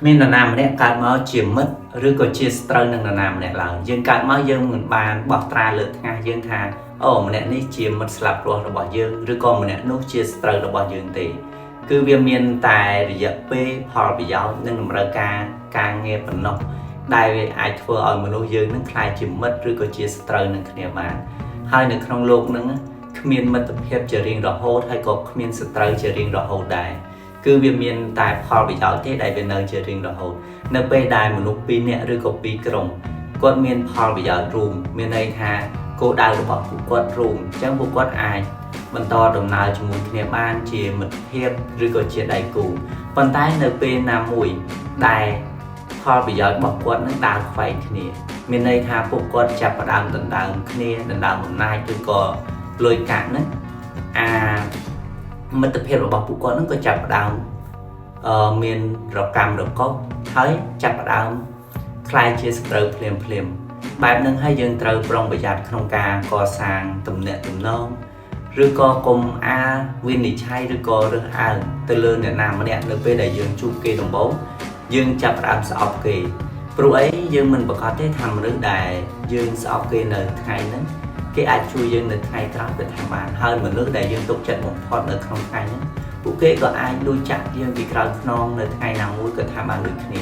មាននរណាម្នាក់កើតមកជាមិត្តឬក៏ជាស្ត្រូវនឹងនរណាម្នាក់ឡើយយើងកើតមកយើងមិនបានបោះត្រាលើថ្ងាសយើងថាអូម្នាក់នេះជាមិត្តស្លាប់រស់របស់យើងឬក៏ម្នាក់នោះជាស្ត្រូវរបស់យើងទេគឺវាមានតែរយៈពេលផលប្រយោជន៍និងតម្រូវការការងារប៉ុណ្ណោះដែលវាអាចធ្វើឲ្យមនុស្សយើងនឹងក្លាយជាមិត្តឬក៏ជាស្ត្រូវនឹងគ្នាបានហើយនៅក្នុងโลกនឹងគ្មានមិត្តភាពជារៀងរហូតហើយក៏គ្មានសត្រូវជារៀងរហូតដែរគឺវាមានតែផលប្រយោជន៍ទេដែលវានៅជារៀងរហូតនៅពេលដែលមនុស្ស2នាក់ឬក៏2ក្រុមគាត់មានផលប្រយោជន៍រួមមានន័យថាគោលដៅរបស់ពួកគាត់រួមអញ្ចឹងពួកគាត់អាចបន្តដំណើរជាមួយគ្នាបានជាមិត្តភាពឬក៏ជាដៃគូប៉ុន្តែនៅពេលណាមួយដែលផលប្រយោជន៍របស់គាត់នឹងដើរខ្វែងគ្នាមានន័យថាពួកគាត់ចាប់ផ្ដើមដណ្ដើមគ្នាដណ្ដើមអំណាចឬក៏លុយកាក់ហ្នឹងមិត្តភាពរបស់ពួកគាត់នឹងក៏ចាប់ផ្ដើមមានរកម្មរកប់ហើយចាប់ផ្ដើមคล้ายជាសត្រូវភ្លាមបែបហ្នឹងហើយយើងត្រូវប្រុងប្រយ័ត្នក្នុងការកសាងទំនាក់ទំនងឬក៏កុំវិនិច្ឆ័យឬក៏រើសអើងទៅលើអ្នកណាម្នាក់នៅពេលដែលយើងជួបគេដំបូងយើងចាប់ផ្ដើមស្អប់គេព្រោះអីយើងមិនប្រកាសទេថាមនុស្សដែលយើងស្អប់គេនៅថ្ងៃហ្នឹងគេអាចជួយយើងនៅថ្ងៃក្រោយក៏ថាបានហើយមនុស្សដែលយើងទុកចិត្តបំផុតនៅក្នុងថ្ងៃហ្នឹងពួកគេក៏អាចលួចចាក់យើងពីក្រោយខ្នងនៅថ្ងៃណាមួយក៏ថាបានដូចគ្នា